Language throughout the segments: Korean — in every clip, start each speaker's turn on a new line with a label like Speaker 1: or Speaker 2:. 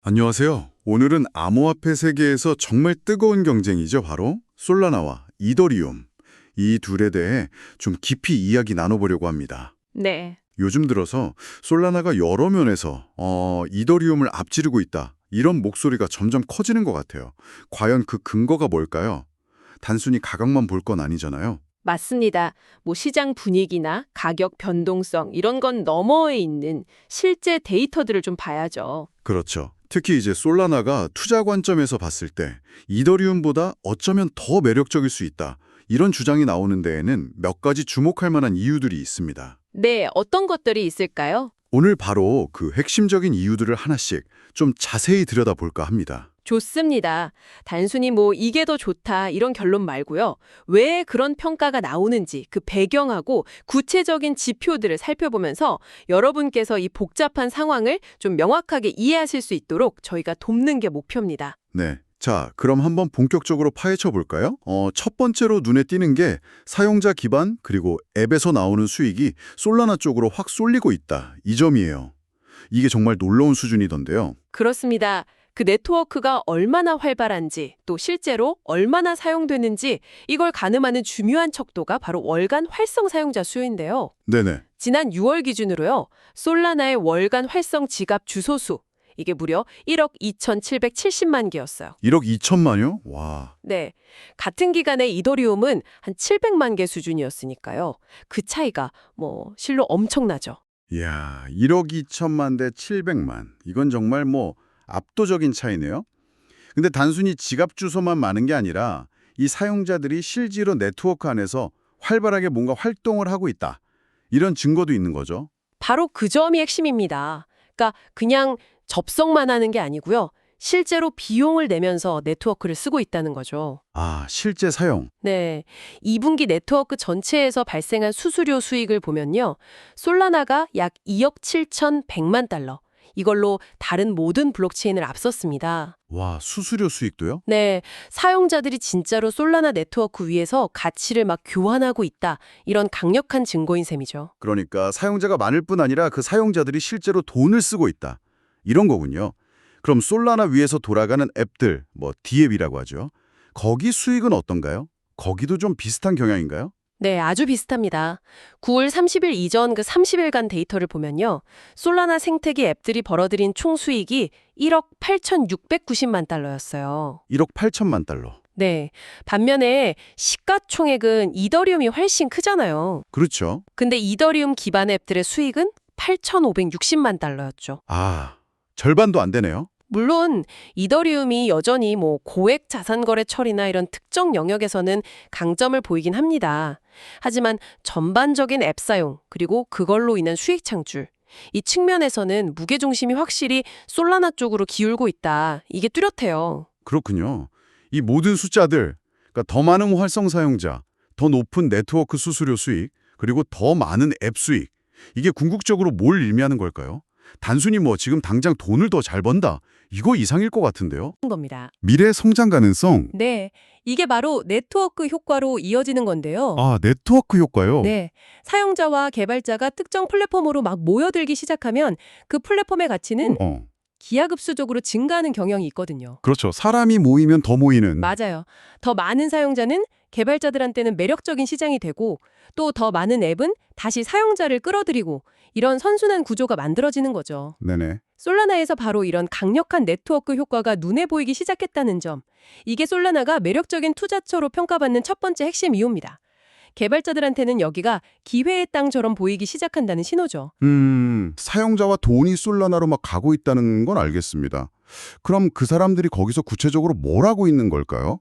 Speaker 1: 안녕하세요. 오늘은 암호화폐 세계에서 정말 뜨거운 경쟁이죠. 바로 솔라나와 이더리움. 이 둘에 대해 좀 깊이 이야기 나눠보려고 합니다.
Speaker 2: 네.
Speaker 1: 요즘 들어서 솔라나가 여러 면에서 이더리움을 앞지르고 있다. 이런 목소리가 점점 커지는 것 같아요. 과연 그 근거가 뭘까요? 단순히 가격만 볼 건 아니잖아요.
Speaker 2: 맞습니다. 시장 분위기나 가격 변동성 이런 건 너머에 있는 실제 데이터들을 좀 봐야죠.
Speaker 1: 그렇죠. 특히 이제 솔라나가 투자 관점에서 봤을 때 이더리움보다 어쩌면 더 매력적일 수 있다. 이런 주장이 나오는 데에는 몇 가지 주목할 만한 이유들이 있습니다.
Speaker 2: 네, 어떤 것들이 있을까요?
Speaker 1: 오늘 바로 그 핵심적인 이유들을 하나씩 좀 자세히 들여다볼까 합니다.
Speaker 2: 좋습니다. 단순히 이게 더 좋다 이런 결론 말고요. 왜 그런 평가가 나오는지 그 배경하고 구체적인 지표들을 살펴보면서 여러분께서 이 복잡한 상황을 좀 명확하게 이해하실 수 있도록 저희가 돕는 게 목표입니다.
Speaker 1: 네. 자, 그럼 한번 본격적으로 파헤쳐 볼까요? 첫 번째로 눈에 띄는 게 사용자 기반 그리고 앱에서 나오는 수익이 솔라나 쪽으로 확 쏠리고 있다. 이 점이에요. 이게 정말 놀라운 수준이던데요.
Speaker 2: 그렇습니다. 그 네트워크가 얼마나 활발한지 또 실제로 얼마나 사용되는지 이걸 가늠하는 중요한 척도가 바로 월간 활성 사용자 수인데요.
Speaker 1: 네네.
Speaker 2: 지난 6월 기준으로요. 솔라나의 월간 활성 지갑 주소 수 이게 무려 1억 2,770만 개였어요.
Speaker 1: 1억 2천만요? 와.
Speaker 2: 네. 같은 기간에 이더리움은 한 700만 개 수준이었으니까요. 그 차이가 실로 엄청나죠.
Speaker 1: 이야, 1억 2천만 대 700만. 이건 정말 압도적인 차이네요. 근데 단순히 지갑 주소만 많은 게 아니라 이 사용자들이 실제로 네트워크 안에서 활발하게 뭔가 활동을 하고 있다. 이런 증거도 있는 거죠.
Speaker 2: 바로 그 점이 핵심입니다. 그러니까 그냥 접속만 하는 게 아니고요. 실제로 비용을 내면서 네트워크를 쓰고 있다는 거죠.
Speaker 1: 아, 실제 사용.
Speaker 2: 네. 2분기 네트워크 전체에서 발생한 수수료 수익을 보면요. 솔라나가 약 2억 7,100만 달러. 이걸로 다른 모든 블록체인을 앞섰습니다.
Speaker 1: 와, 수수료 수익도요?
Speaker 2: 네. 사용자들이 진짜로 솔라나 네트워크 위에서 가치를 막 교환하고 있다. 이런 강력한 증거인 셈이죠.
Speaker 1: 그러니까 사용자가 많을 뿐 아니라 그 사용자들이 실제로 돈을 쓰고 있다. 이런 거군요. 그럼 솔라나 위에서 돌아가는 앱들, D앱이라고 하죠. 거기 수익은 어떤가요? 거기도 좀 비슷한 경향인가요?
Speaker 2: 네, 아주 비슷합니다. 9월 30일 이전 그 30일간 데이터를 보면요. 솔라나 생태계 앱들이 벌어들인 총 수익이 1억 8,690만 달러였어요.
Speaker 1: 1억 8천만 달러.
Speaker 2: 네. 반면에 시가총액은 이더리움이 훨씬 크잖아요.
Speaker 1: 그렇죠.
Speaker 2: 근데 이더리움 기반 앱들의 수익은 8,560만 달러였죠.
Speaker 1: 아, 절반도 안 되네요.
Speaker 2: 물론 이더리움이 여전히 고액 자산 거래 처리나 이런 특정 영역에서는 강점을 보이긴 합니다. 하지만 전반적인 앱 사용 그리고 그걸로 인한 수익 창출 이 측면에서는 무게 중심이 확실히 솔라나 쪽으로 기울고 있다. 이게 뚜렷해요.
Speaker 1: 그렇군요. 이 모든 숫자들, 그러니까 더 많은 활성 사용자, 더 높은 네트워크 수수료 수익, 그리고 더 많은 앱 수익. 이게 궁극적으로 뭘 의미하는 걸까요? 단순히 지금 당장 돈을 더 잘 번다. 이거 이상일 것 같은데요.
Speaker 2: 겁니다.
Speaker 1: 미래 성장 가능성.
Speaker 2: 네, 이게 바로 네트워크 효과로 이어지는 건데요.
Speaker 1: 아, 네트워크 효과요?
Speaker 2: 네, 사용자와 개발자가 특정 플랫폼으로 막 모여들기 시작하면 그 플랫폼의 가치는 기하급수적으로 증가하는 경향이 있거든요.
Speaker 1: 그렇죠. 사람이 모이면 더 모이는.
Speaker 2: 맞아요. 더 많은 사용자는 개발자들한테는 매력적인 시장이 되고 또 더 많은 앱은 다시 사용자를 끌어들이고 이런 선순환 구조가 만들어지는 거죠.
Speaker 1: 네네.
Speaker 2: 솔라나에서 바로 이런 강력한 네트워크 효과가 눈에 보이기 시작했다는 점. 이게 솔라나가 매력적인 투자처로 평가받는 첫 번째 핵심 이유입니다. 개발자들한테는 여기가 기회의 땅처럼 보이기 시작한다는 신호죠.
Speaker 1: 사용자와 돈이 솔라나로 막 가고 있다는 건 알겠습니다. 그럼 그 사람들이 거기서 구체적으로 뭘 하고 있는 걸까요?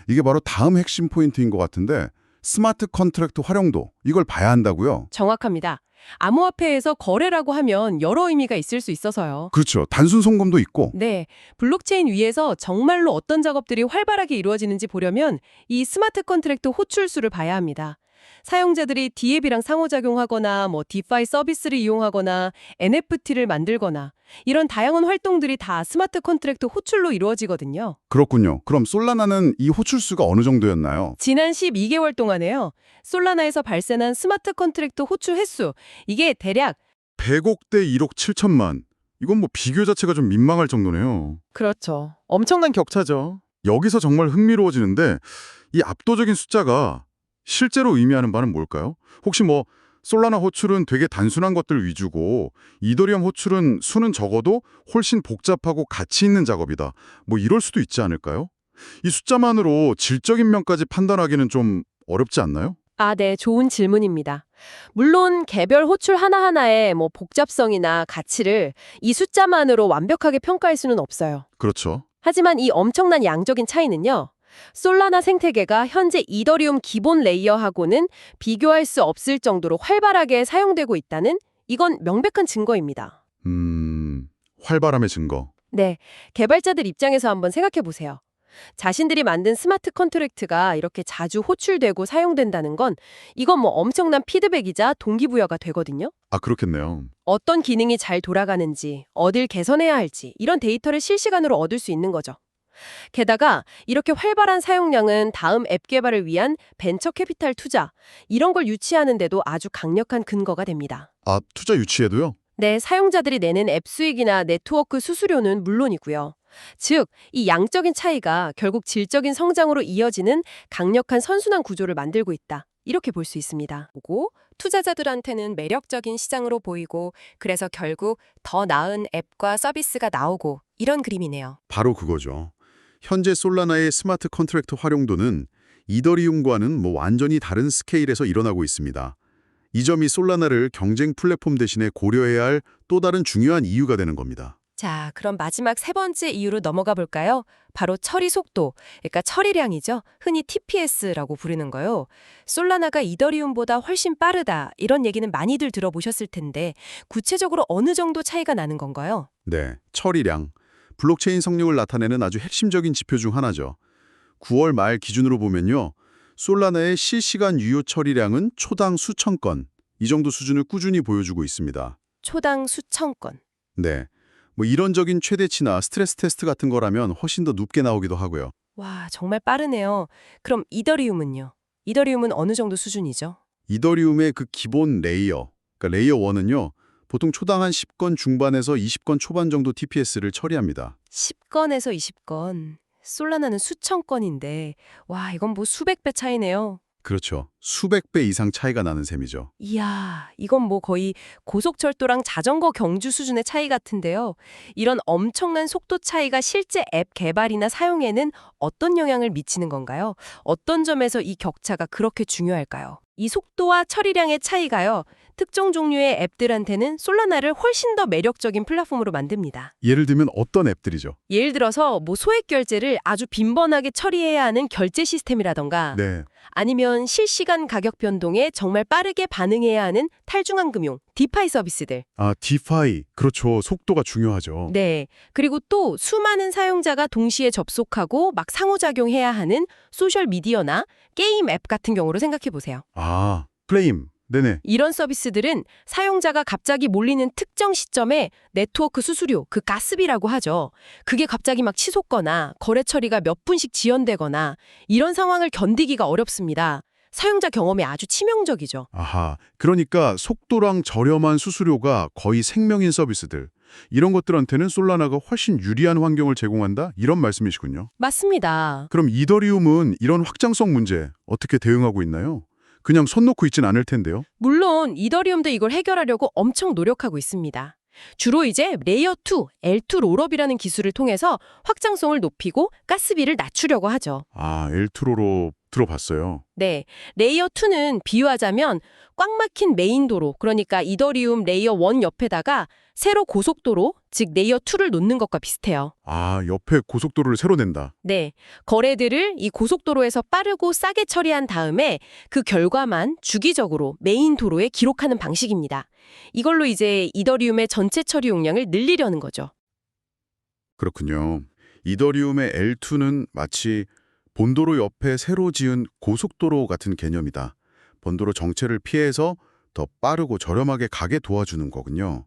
Speaker 1: 이게 바로 다음 핵심 포인트인 것 같은데 스마트 컨트랙트 활용도 이걸 봐야 한다고요?
Speaker 2: 정확합니다. 암호화폐에서 거래라고 하면 여러 의미가 있을 수 있어서요.
Speaker 1: 그렇죠. 단순 송금도 있고.
Speaker 2: 네, 블록체인 위에서 정말로 어떤 작업들이 활발하게 이루어지는지 보려면 이 스마트 컨트랙트 호출수를 봐야 합니다. 사용자들이 D앱이랑 상호작용하거나 디파이 서비스를 이용하거나 NFT를 만들거나 이런 다양한 활동들이 다 스마트 컨트랙트 호출로 이루어지거든요.
Speaker 1: 그렇군요. 그럼 솔라나는 이 호출수가 어느 정도였나요?
Speaker 2: 지난 12개월 동안에요. 솔라나에서 발생한 스마트 컨트랙트 호출 횟수 이게 대략
Speaker 1: 100억 대 1억 7천만. 이건 뭐 비교 자체가 좀 민망할 정도네요.
Speaker 2: 그렇죠.
Speaker 3: 엄청난 격차죠.
Speaker 1: 여기서 정말 흥미로워지는데 이 압도적인 숫자가 실제로 의미하는 바는 뭘까요? 혹시 뭐 솔라나 호출은 되게 단순한 것들 위주고 이더리움 호출은 수는 적어도 훨씬 복잡하고 가치 있는 작업이다. 뭐 이럴 수도 있지 않을까요? 이 숫자만으로 질적인 면까지 판단하기는 좀 어렵지 않나요?
Speaker 2: 아, 네. 좋은 질문입니다. 물론 개별 호출 하나하나의 뭐 복잡성이나 가치를 이 숫자만으로 완벽하게 평가할 수는 없어요.
Speaker 1: 그렇죠.
Speaker 2: 하지만 이 엄청난 양적인 차이는요. 솔라나 생태계가 현재 이더리움 기본 레이어하고는 비교할 수 없을 정도로 활발하게 사용되고 있다는 이건 명백한 증거입니다.
Speaker 1: 활발함의 증거.
Speaker 2: 네, 개발자들 입장에서 한번 생각해 보세요. 자신들이 만든 스마트 컨트랙트가 이렇게 자주 호출되고 사용된다는 건 이건 뭐 엄청난 피드백이자 동기부여가 되거든요.
Speaker 1: 아, 그렇겠네요.
Speaker 2: 어떤 기능이 잘 돌아가는지, 어딜 개선해야 할지 이런 데이터를 실시간으로 얻을 수 있는 거죠. 게다가 이렇게 활발한 사용량은 다음 앱 개발을 위한 벤처 캐피탈 투자, 이런 걸 유치하는데도 아주 강력한 근거가 됩니다.
Speaker 1: 아, 투자 유치에도요?
Speaker 2: 네, 사용자들이 내는 앱 수익이나 네트워크 수수료는 물론이고요. 즉, 이 양적인 차이가 결국 질적인 성장으로 이어지는 강력한 선순환 구조를 만들고 있다. 이렇게 볼 수 있습니다. 보고 투자자들한테는 매력적인 시장으로 보이고 그래서 결국 더 나은 앱과 서비스가 나오고 이런 그림이네요.
Speaker 1: 바로 그거죠. 현재 솔라나의 스마트 컨트랙트 활용도는 이더리움과는 뭐 완전히 다른 스케일에서 일어나고 있습니다. 이 점이 솔라나를 경쟁 플랫폼 대신에 고려해야 할 또 다른 중요한 이유가 되는 겁니다.
Speaker 2: 자, 그럼 마지막 세 번째 이유로 넘어가 볼까요? 바로 처리 속도, 그러니까 처리량이죠. 흔히 TPS라고 부르는 거요. 솔라나가 이더리움보다 훨씬 빠르다, 이런 얘기는 많이들 들어보셨을 텐데 구체적으로 어느 정도 차이가 나는 건가요?
Speaker 1: 네, 처리량. 블록체인 성능을 나타내는 아주 핵심적인 지표 중 하나죠. 9월 말 기준으로 보면요. 솔라나의 실시간 유효 처리량은 초당 수천 건, 이 정도 수준을 꾸준히 보여주고 있습니다.
Speaker 2: 초당 수천 건.
Speaker 1: 네, 뭐 이론적인 최대치나 스트레스 테스트 같은 거라면 훨씬 더 높게 나오기도 하고요.
Speaker 2: 와, 정말 빠르네요. 그럼 이더리움은요? 이더리움은 어느 정도 수준이죠?
Speaker 1: 이더리움의 그 기본 레이어, 그러니까 레이어 1은요. 보통 초당 한 10건 중반에서 20건 초반 정도 TPS를 처리합니다.
Speaker 2: 10건에서 20건. 솔라나는 수천 건인데 와, 이건 뭐 수백 배 차이네요.
Speaker 1: 그렇죠. 수백 배 이상 차이가 나는 셈이죠.
Speaker 2: 이야, 이건 뭐 거의 고속철도랑 자전거 경주 수준의 차이 같은데요. 이런 엄청난 속도 차이가 실제 앱 개발이나 사용에는 어떤 영향을 미치는 건가요? 어떤 점에서 이 격차가 그렇게 중요할까요? 이 속도와 처리량의 차이가요. 특정 종류의 앱들한테는 솔라나를 훨씬 더 매력적인 플랫폼으로 만듭니다.
Speaker 1: 예를 들면 어떤 앱들이죠?
Speaker 2: 예를 들어서 뭐 소액 결제를 아주 빈번하게 처리해야 하는 결제 시스템이라던가
Speaker 1: 네.
Speaker 2: 아니면 실시간 가격 변동에 정말 빠르게 반응해야 하는 탈중앙 금융, 디파이 서비스들.
Speaker 1: 아, 디파이. 그렇죠. 속도가 중요하죠.
Speaker 2: 네. 그리고 또 수많은 사용자가 동시에 접속하고 막 상호작용해야 하는 소셜 미디어나 게임 앱 같은 경우로 생각해 보세요.
Speaker 1: 아, 플레임. 네네.
Speaker 2: 이런 서비스들은 사용자가 갑자기 몰리는 특정 시점에 네트워크 수수료, 그 가스비라고 하죠. 그게 갑자기 막 치솟거나 거래 처리가 몇 분씩 지연되거나 이런 상황을 견디기가 어렵습니다. 사용자 경험에 아주 치명적이죠.
Speaker 1: 아하. 그러니까 속도랑 저렴한 수수료가 거의 생명인 서비스들. 이런 것들한테는 솔라나가 훨씬 유리한 환경을 제공한다? 이런 말씀이시군요.
Speaker 2: 맞습니다.
Speaker 1: 그럼 이더리움은 이런 확장성 문제 어떻게 대응하고 있나요? 그냥 손 놓고 있진 않을 텐데요.
Speaker 2: 물론 이더리움도 이걸 해결하려고 엄청 노력하고 있습니다. 주로 이제 레이어 2, L2 롤업이라는 기술을 통해서 확장성을 높이고 가스비를 낮추려고 하죠.
Speaker 1: 아, L2로로 들어봤어요.
Speaker 2: 네, 레이어 2는 비유하자면 꽉 막힌 메인 도로, 그러니까 이더리움 레이어 1 옆에다가 세로 고속도로, 즉 레이어 2를 놓는 것과 비슷해요.
Speaker 1: 아, 옆에 고속도로를 새로 낸다.
Speaker 2: 네, 거래들을 이 고속도로에서 빠르고 싸게 처리한 다음에 그 결과만 주기적으로 메인 도로에 기록하는 방식입니다. 이걸로 이제 이더리움의 전체 처리 용량을 늘리려는 거죠.
Speaker 1: 그렇군요. 이더리움의 L2는 마치 본도로 옆에 새로 지은 고속도로 같은 개념이다. 본도로 정체를 피해서 더 빠르고 저렴하게 가게 도와주는 거군요.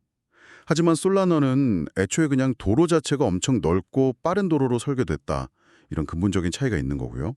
Speaker 1: 하지만 솔라나는 애초에 그냥 도로 자체가 엄청 넓고 빠른 도로로 설계됐다. 이런 근본적인 차이가 있는 거고요.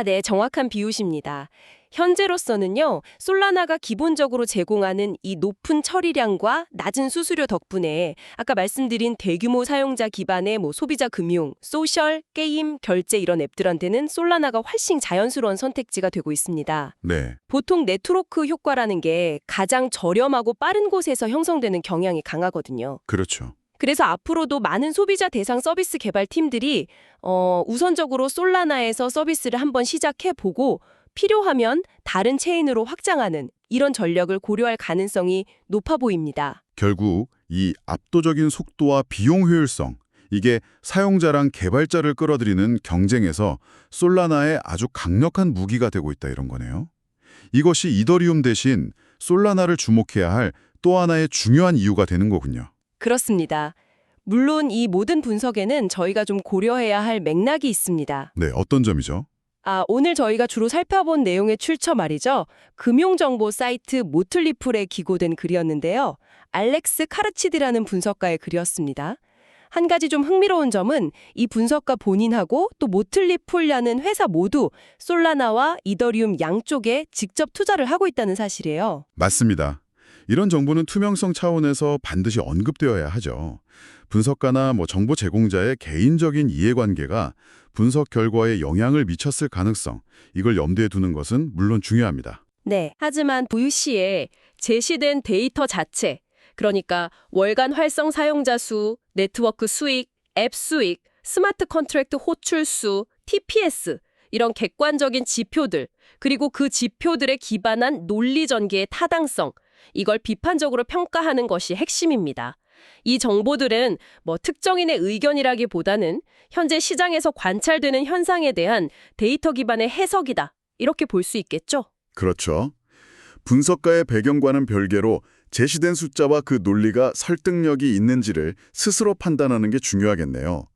Speaker 2: 네, 정확한 비유십니다. 현재로서는요, 솔라나가 기본적으로 제공하는 이 높은 처리량과 낮은 수수료 덕분에 아까 말씀드린 대규모 사용자 기반의 소비자 금융, 소셜, 게임, 결제 이런 앱들한테는 솔라나가 훨씬 자연스러운 선택지가 되고 있습니다.
Speaker 1: 네,
Speaker 2: 보통 네트워크 효과라는 게 가장 저렴하고 빠른 곳에서 형성되는 경향이 강하거든요.
Speaker 1: 그렇죠.
Speaker 2: 그래서 앞으로도 많은 소비자 대상 서비스 개발 팀들이 우선적으로 솔라나에서 서비스를 한번 시작해보고 필요하면 다른 체인으로 확장하는 이런 전략을 고려할 가능성이 높아 보입니다.
Speaker 1: 결국 이 압도적인 속도와 비용 효율성, 이게 사용자랑 개발자를 끌어들이는 경쟁에서 솔라나의 아주 강력한 무기가 되고 있다 이런 거네요. 이것이 이더리움 대신 솔라나를 주목해야 할 또 하나의 중요한 이유가 되는 거군요.
Speaker 2: 그렇습니다. 물론 이 모든 분석에는 저희가 좀 고려해야 할 맥락이 있습니다.
Speaker 1: 네, 어떤 점이죠?
Speaker 2: 오늘 저희가 주로 살펴본 내용의 출처 말이죠. 금융정보 사이트 모틀리풀에 기고된 글이었는데요. 알렉스 카르치드라는 분석가의 글이었습니다. 한 가지 좀 흥미로운 점은 이 분석가 본인하고 또 모틀리풀이라는 회사 모두 솔라나와 이더리움 양쪽에 직접 투자를 하고 있다는 사실이에요.
Speaker 1: 맞습니다. 이런 정보는 투명성 차원에서 반드시 언급되어야 하죠. 분석가나 정보 제공자의 개인적인 이해관계가 분석 결과에 영향을 미쳤을 가능성, 이걸 염두에 두는 것은 물론 중요합니다.
Speaker 2: 네. 하지만 VC에 제시된 데이터 자체, 그러니까 월간 활성 사용자 수, 네트워크 수익, 앱 수익, 스마트 컨트랙트 호출 수, TPS, 이런 객관적인 지표들, 그리고 그 지표들에 기반한 논리 전개의 타당성, 이걸 비판적으로 평가하는 것이 핵심입니다. 이 정보들은 특정인의 의견이라기보다는 현재 시장에서 관찰되는 현상에 대한 데이터 기반의 해석이다. 이렇게 볼 수 있겠죠?
Speaker 1: 그렇죠. 분석가의 배경과는 별개로 제시된 숫자와 그 논리가 설득력이 있는지를 스스로 판단하는 게 중요하겠네요.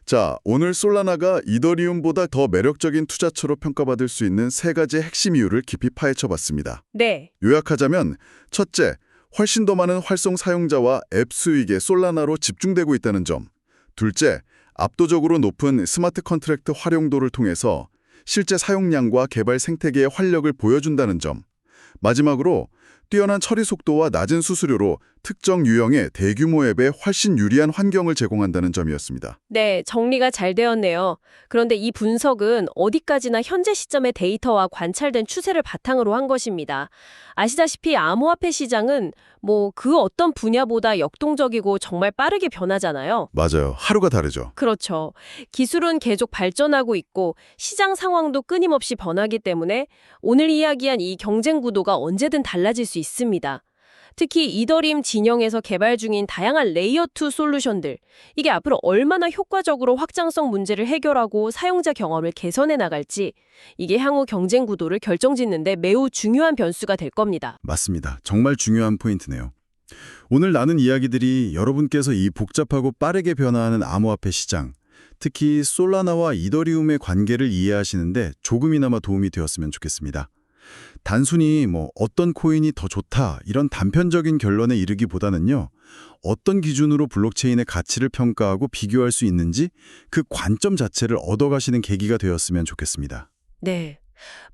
Speaker 1: 자, 오늘 솔라나가 이더리움보다 더 매력적인 투자처로 평가받을 수 있는 세 가지 핵심 이유를 깊이 파헤쳐봤습니다.
Speaker 2: 네.
Speaker 1: 요약하자면 첫째, 훨씬 더 많은 활성 사용자와 앱 수익에 솔라나로 집중되고 있다는 점. 둘째, 압도적으로 높은 스마트 컨트랙트 활용도를 통해서 실제 사용량과 개발 생태계의 활력을 보여준다는 점. 마지막으로 뛰어난 처리 속도와 낮은 수수료로 특정 유형의 대규모 앱에 훨씬 유리한 환경을 제공한다는 점이었습니다.
Speaker 2: 네, 정리가 잘 되었네요. 그런데 이 분석은 어디까지나 현재 시점의 데이터와 관찰된 추세를 바탕으로 한 것입니다. 아시다시피 암호화폐 시장은 그 어떤 분야보다 역동적이고 정말 빠르게 변하잖아요.
Speaker 1: 맞아요. 하루가 다르죠.
Speaker 2: 그렇죠. 기술은 계속 발전하고 있고 시장 상황도 끊임없이 변하기 때문에 오늘 이야기한 이 경쟁 구도가 언제든 달라질 수 있습니다. 특히 이더리움 진영에서 개발 중인 다양한 레이어 2 솔루션들, 이게 앞으로 얼마나 효과적으로 확장성 문제를 해결하고 사용자 경험을 개선해 나갈지, 이게 향후 경쟁 구도를 결정짓는데 매우 중요한 변수가 될 겁니다.
Speaker 1: 맞습니다. 정말 중요한 포인트네요. 오늘 나눈 이야기들이 여러분께서 이 복잡하고 빠르게 변화하는 암호화폐 시장, 특히 솔라나와 이더리움의 관계를 이해하시는데 조금이나마 도움이 되었으면 좋겠습니다. 단순히 어떤 코인이 더 좋다 이런 단편적인 결론에 이르기보다는요. 어떤 기준으로 블록체인의 가치를 평가하고 비교할 수 있는지 그 관점 자체를 얻어가시는 계기가 되었으면 좋겠습니다.
Speaker 2: 네.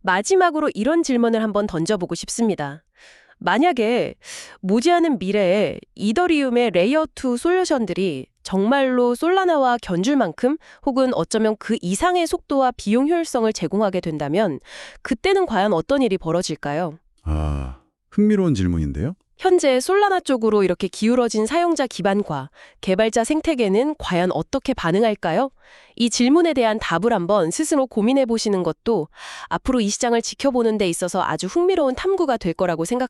Speaker 2: 마지막으로 이런 질문을 한번 던져보고 싶습니다. 만약에 모지않은 미래에 이더리움의 레이어 2 솔루션들이 정말로 솔라나와 견줄 만큼 혹은 어쩌면 그 이상의 속도와 비용 효율성을 제공하게 된다면 그때는 과연 어떤 일이 벌어질까요?
Speaker 1: 흥미로운 질문인데요.
Speaker 2: 현재 솔라나 쪽으로 이렇게 기울어진 사용자 기반과 개발자 생태계는 과연 어떻게 반응할까요? 이 질문에 대한 답을 한번 스스로 고민해 보시는 것도 앞으로 이 시장을 지켜보는 데 있어서 아주 흥미로운 탐구가 될 거라고 생각합니다.